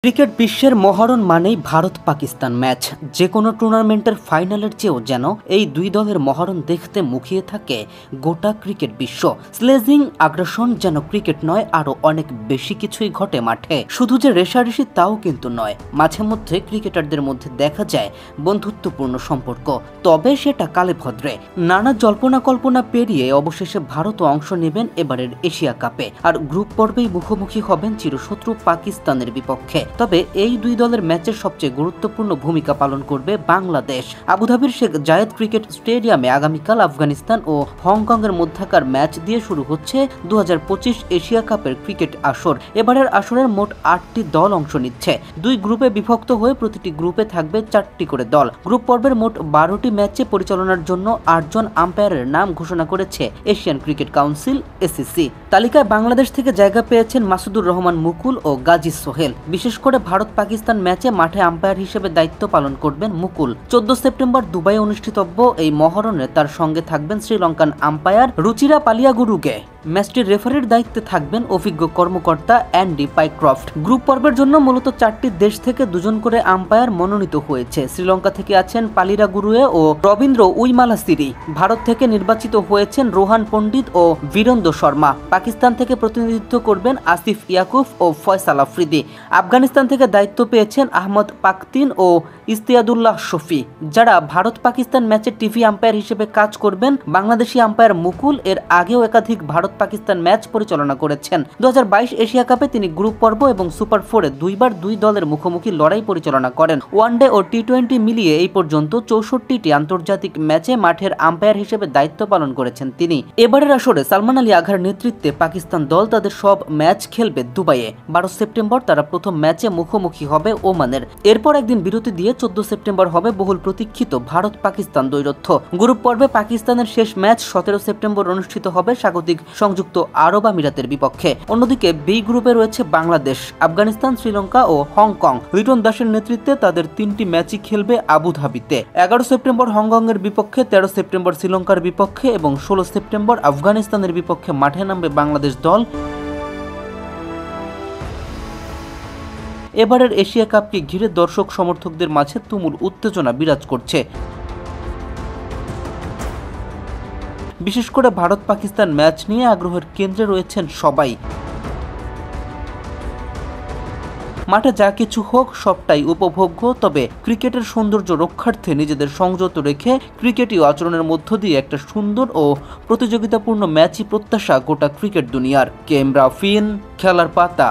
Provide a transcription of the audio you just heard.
Cricket বিশ্বের মহারণ মানেই Bharat Pakistan match. যে কোনো টুর্নামেন্টের ফাইনালের চেয়েও যেন এই দুই দলের মহারণ দেখতে মুখিয়ে থাকে গোটা ক্রিকেট বিশ্ব। স্লেজিং আগ্রাসন যেন ক্রিকেট নয়, আরও অনেক বেশি কিছুই ঘটে মাঠে। শুধু যে রেশারেশি তাও কিন্তু নয়, মাঝে মধ্যে ক্রিকেটারদের মধ্যে দেখা যায় বন্ধুত্বপূর্ণ সম্পর্ক, তবে সেটা কালে ভদ্রে। নানা জল্পনা কল্পনা পেরিয়ে অবশেষে ভারতও অংশ নেবেন এবারের এশিয়া কাপে, আর গ্রুপ পর্বেই মুখোমুখি হবেন চিরশত্রু পাকিস্তানের বিপক্ষে। তবে এই দুই দলের ম্যাচের সবচেয়ে গুরুত্বপূর্ণ ভূমিকা পালন করবে বাংলাদেশ। আবুধাবির শেখ জায়েদ ক্রিকেট স্টেডিয়ামে আগামীকাল আফগানিস্তান ও হংকং এর মধ্যকার ম্যাচ দিয়ে শুরু হচ্ছে 2025 এশিয়া কাপের ক্রিকেট আসর। এবারের আসরের মোট 8টি দল অংশ নিচ্ছে। দুই গ্রুপে বিভক্ত হয়ে প্রতিটি গ্রুপে থাকবে 4টি করে দল। গ্রুপ পর্বের মোট 12টি ম্যাচে পরিচালনার জন্য 8 জন আম্পায়ারের নাম ঘোষণা করেছে এশিয়ান ক্রিকেট কাউন্সিল এসিসি। তালিকায় বাংলাদেশ থেকে জায়গা পেয়েছেন মাসুদুর রহমান মুকুল ও গাজী সোহেল। বিশেষ করে ভারত পাকিস্তান ম্যাচে মাঠে আম্পায়ার হিসেবে দায়িত্ব পালন করবেন মুকুল। 14 সেপ্টেম্বর দুবাইয়ে অনুষ্ঠিতব্য এই মহারণে তার সঙ্গে থাকবেন শ্রীলঙ্কান আম্পায়ার রুচিরা পালিয়াগুরুগে। ম্যাচটির রেফারির দায়িত্বে থাকবেন অভিজ্ঞ কর্মকর্তা অ্যান্ডি পাইক্রফট। গ্রুপ পর্বের জন্য মূলত 4টি দেশ থেকে 2 জন করে আম্পায়ার মনোনীত হয়েছে। শ্রীলঙ্কা থেকে আছেন পালিরাগুরুয়ে ও রবীন্দ্র উইমালাসিরি। ভারত থেকে নির্বাচিত হয়েছেন রোহান পণ্ডিত ও বীরেন্দ্র শর্মা। পাকিস্তান থেকে প্রতিনিধিত্ব করবেন আসিফ ইয়াকুব ও ফয়সাল আফ্রিদি। আফগানিস্তান থেকে দায়িত্ব পেয়েছেন আহমদ পাকতিন ও ইস্তিয়াদুল্লাহ শফি, যারা ভারত পাকিস্তান ম্যাচে টিভি আম্পায়ার হিসেবে কাজ করবেন। বাংলাদেশি আম্পায়ার মুকুল এর আগেও একাধিক ভারত পাকিস্তান ম্যাচ পরিচালনা করেছেন। 2022 এশিয়া কাপে তিনি গ্রুপ পর্ব এবং সুপার 4-এ দুইবার দুই দলের মুখোমুখি লড়াই পরিচালনা করেন। ওয়ানডে ও টি20 মিলিয়ে এই পর্যন্ত 64টি আন্তর্জাতিক ম্যাচে মাঠের আম্পায়ার হিসেবে দায়িত্ব পালন করেছেন তিনি। এবারের আসরে সালমান আলী আঘার নেতৃত্বে পাকিস্তান দল তাদের সব ম্যাচ খেলবে দুবাইয়ে। 12 সেপ্টেম্বর তারা প্রথম ম্যাচে মুখোমুখি হবে ওমানের। এরপর একদিন বিরতি দিয়ে 14 সেপ্টেম্বর হবে বহুল প্রতীক্ষিত ভারত পাকিস্তান দ্বৈরথ। গ্রুপ পর্বে পাকিস্তানের শেষ ম্যাচ 17 সেপ্টেম্বর অনুষ্ঠিত হবে স্বাগতিক সংযুক্ত আরব আমিরাতের বিপক্ষে। অন্যদিকে বি গ্রুপে রয়েছে বাংলাদেশ, আফগানিস্তান, শ্রীলঙ্কা ও হংকং। লিটন দাসের নেতৃত্বে তাদের 3টি ম্যাচই খেলবে আবুধাবিতে। 11 সেপ্টেম্বর হংকং এর বিপক্ষে, 13 সেপ্টেম্বর শ্রীলঙ্কার বিপক্ষে এবং 16 সেপ্টেম্বর আফগানিস্তানের বিপক্ষে মাঠে নামবে বাংলাদেশ দল। এবারের এশিয়া কাপকে ঘিরে দর্শক সমর্থকদের মাঝে তুমুল উত্তেজনা বিরাজ করছে। বিশেষ করে ভারত পাকিস্তান ম্যাচ নিয়ে আগ্রহের কেন্দ্রে রয়েছেন সবাই। মাঠে যা কিছু হোক সবটাই উপভোগ্য, তবে ক্রিকেটের সৌন্দর্য রক্ষার্থে নিজেদের সংযত রেখে ক্রিকেটীয় আচরণের মধ্য দিয়ে একটা সুন্দর ও প্রতিযোগিতাপূর্ণ ম্যাচই প্রত্যাশা গোটা ক্রিকেট দুনিয়ার। কেম রাফিন, খেলার পাতা।